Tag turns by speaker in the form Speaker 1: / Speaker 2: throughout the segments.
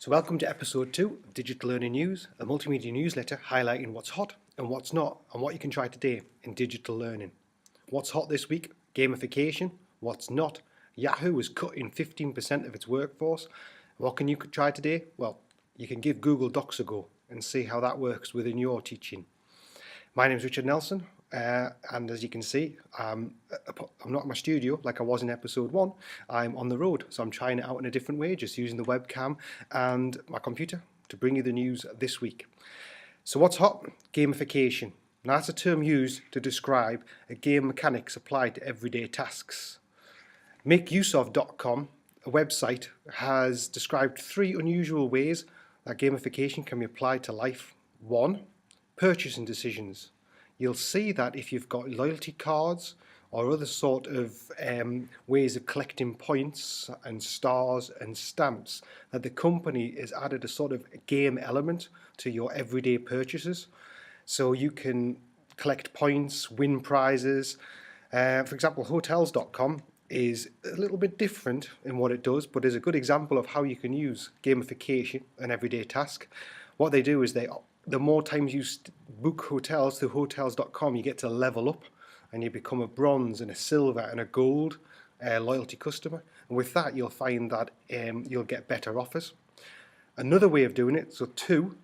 Speaker 1: So welcome to episode 2 of Digital Learning News, a multimedia newsletter highlighting what's hot and what's not and what you can try today in digital learning. What's hot this week? Gamification. What's not? Yahoo is cutting 15% of its workforce. What can you try today? Well, you can give Google Docs a go and see how that works within your teaching. My name is Richard Nelson. And as you can see, I'm not in my studio like I was in episode 1. I'm on the road, so I'm trying it out in a different way, just using the webcam and my computer to bring you the news this week. So what's hot? Gamification. Now that's a term used to describe a game mechanics applied to everyday tasks. MakeUseOf.com, a website, has described 3 unusual ways that gamification can be applied to life. 1. Purchasing decisions. You'll see that if you've got loyalty cards or other sort of ways of collecting points and stars and stamps, that the company has added a sort of game element to your everyday purchases. So you can collect points, win prizes. For example, Hotels.com is a little bit different in what it does, but is a good example of how you can use gamification, an everyday task. What they do is the more times you book hotels through hotels.com, you get to level up and you become a bronze and a silver and a gold loyalty customer. And with that, you'll find that you'll get better offers. Another way of doing it, so 2,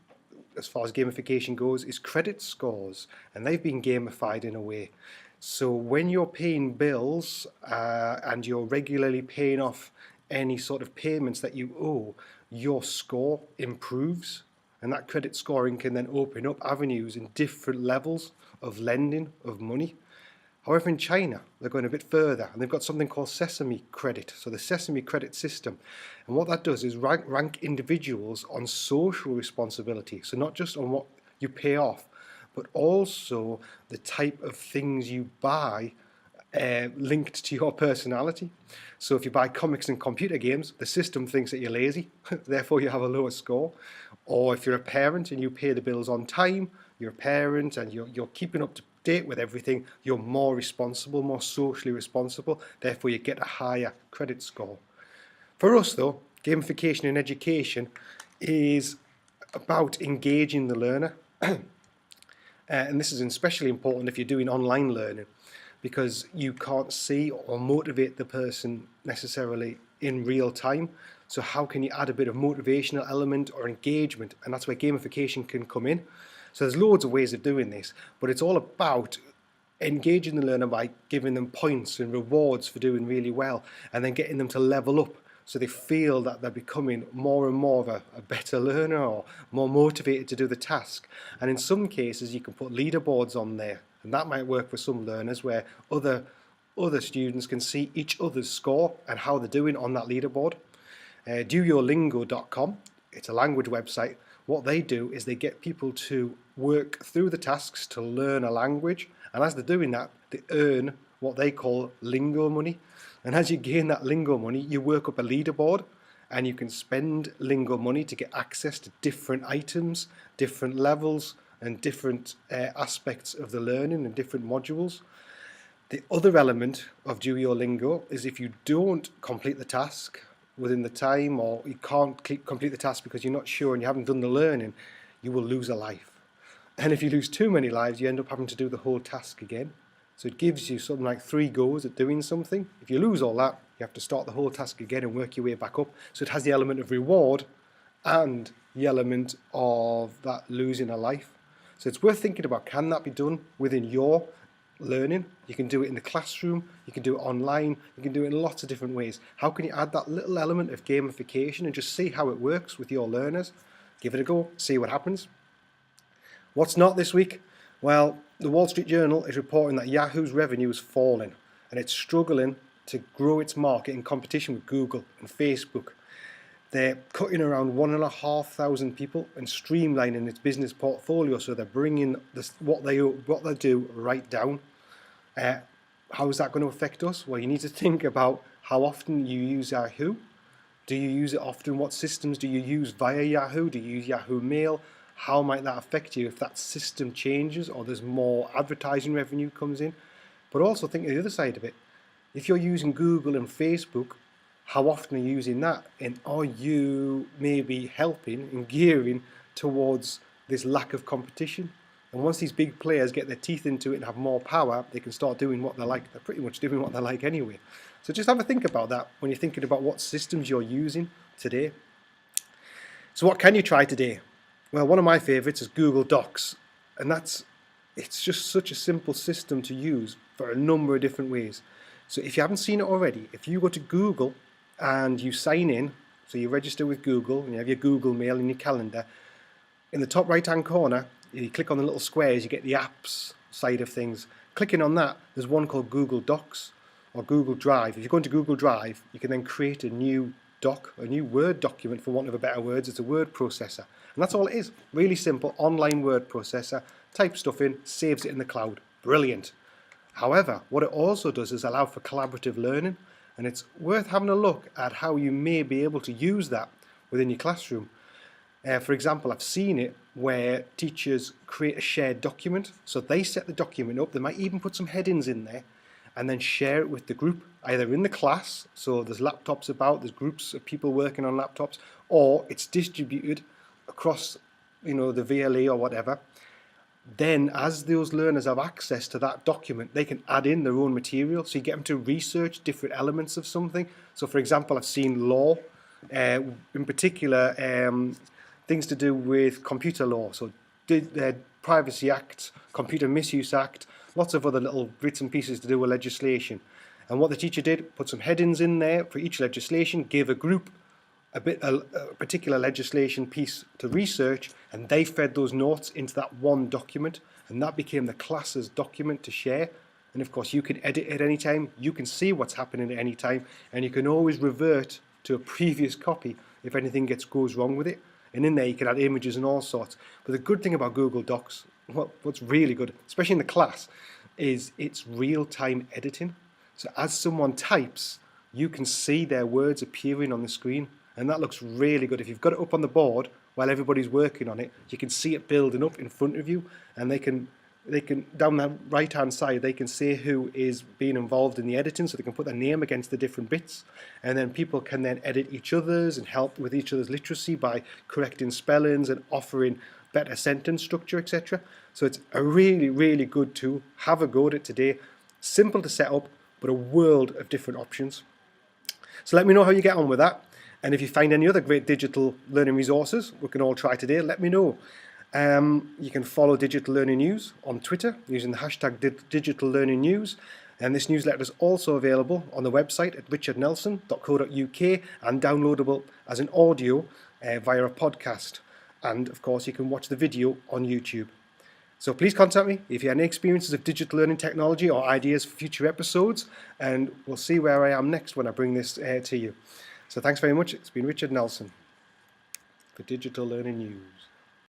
Speaker 1: as far as gamification goes, is credit scores. And they've been gamified in a way. So when you're paying bills and you're regularly paying off any sort of payments that you owe, your score improves. And that credit scoring can then open up avenues in different levels of lending of money. However, in China, they're going a bit further, and they've got something called Sesame Credit, so the Sesame Credit system. And what that does is rank individuals on social responsibility, so not just on what you pay off, but also the type of things you buy linked to your personality. So if you buy comics and computer games, the system thinks that you're lazy, therefore you have a lower score. Or if you're a parent and you pay the bills on time, you're a parent and you're keeping up to date with everything, you're more responsible, more socially responsible, therefore you get a higher credit score. For us though, gamification in education is about engaging the learner. And this is especially important if you're doing online learning, because you can't see or motivate the person necessarily in real time. So how can you add a bit of motivational element or engagement? And that's where gamification can come in. So there's loads of ways of doing this, but it's all about engaging the learner by giving them points and rewards for doing really well, and then getting them to level up so they feel that they're becoming more and more of a better learner or more motivated to do the task. And in some cases you can put leaderboards on there, and that might work for some learners where other students can see each other's score and how they're doing on that leaderboard. DoYourLingo.com, it's a language website. What they do is they get people to work through the tasks to learn a language, and as they're doing that, they earn what they call lingo money. And as you gain that lingo money, you work up a leaderboard, and you can spend lingo money to get access to different items, different levels, and different aspects of the learning and different modules. The other element of Duolingo is if you don't complete the task within the time, or you can't complete the task because you're not sure and you haven't done the learning, you will lose a life. And if you lose too many lives, you end up having to do the whole task again. So it gives you something like 3 goes at doing something. If you lose all that, you have to start the whole task again and work your way back up. So it has the element of reward and the element of that losing a life. So it's worth thinking about, can that be done within your learning? You can do it in the classroom, you can do it online, you can do it in lots of different ways. How can you add that little element of gamification and just see how it works with your learners? Give it a go, see what happens. What's not this week? Well, the Wall Street Journal is reporting that Yahoo's revenue is falling and it's struggling to grow its market in competition with Google and Facebook. They're cutting around 1,500 people and streamlining its business portfolio, so they're bringing what they do right down. How is that going to affect us? Well, you need to think about how often you use Yahoo. Do you use it often? What systems do you use via Yahoo? Do you use Yahoo Mail? How might that affect you if that system changes or there's more advertising revenue comes in? But also think of the other side of it. If you're using Google and Facebook, How often are you using that? And are you maybe helping and gearing towards this lack of competition? And once these big players get their teeth into it and have more power, they can start doing what they like. They're pretty much doing what they like anyway. So just have a think about that when you're thinking about what systems you're using today. So what can you try today? Well, one of my favorites is Google Docs. And it's just such a simple system to use for a number of different ways. So if you haven't seen it already, if you go to Google and you sign in, so you register with Google and you have your Google Mail in your calendar, in the top right hand corner, you click on the little squares, you get the apps side of things. Clicking on that, there's one called Google Docs or Google Drive. If you go into Google Drive, you can then create a new doc, a new Word document, for want of a better words. It's a word processor. And that's all it is. Really simple online word processor. Type stuff in, saves it in the cloud. Brilliant. However, what it also does is allow for collaborative learning, and it's worth having a look at how you may be able to use that within your classroom. For example, I've seen it where teachers create a shared document. So they set the document up, they might even put some headings in there, and then share it with the group, either in the class, so there's laptops about, there's groups of people working on laptops, or it's distributed across, the VLE or whatever. Then as those learners have access to that document, they can add in their own material. So you get them to research different elements of something. So for example, I've seen law, in particular, things to do with computer law. So Privacy Act, Computer Misuse Act, lots of other little bits and pieces to do with legislation. And what the teacher did, put some headings in there for each legislation, gave a group a particular legislation piece to research, and they fed those notes into that one document, and that became the class's document to share. And of course you can edit it at any time, you can see what's happening at any time, and you can always revert to a previous copy if anything goes wrong with it. And in there you can add images and all sorts. But the good thing about Google Docs, what's really good, especially in the class, is it's real-time editing. So as someone types, you can see their words appearing on the screen. And that looks really good. If you've got it up on the board while everybody's working on it, you can see it building up in front of you, and they can down the right hand side, they can see who is being involved in the editing, so they can put their name against the different bits, and then people can then edit each other's and help with each other's literacy by correcting spellings and offering better sentence structure, etc. So it's a really, really good tool. Have a go at it today. Simple to set up, but a world of different options. So let me know how you get on with that. And if you find any other great digital learning resources we can all try today, let me know. You can follow Digital Learning News on Twitter using the hashtag Digital Learning News. And this newsletter is also available on the website at richardnelson.co.uk and downloadable as an audio via a podcast. And of course, you can watch the video on YouTube. So please contact me if you have any experiences of digital learning technology or ideas for future episodes, and we'll see where I am next when I bring this to you. So thanks very much. It's been Richard Nelson for Digital Learning News.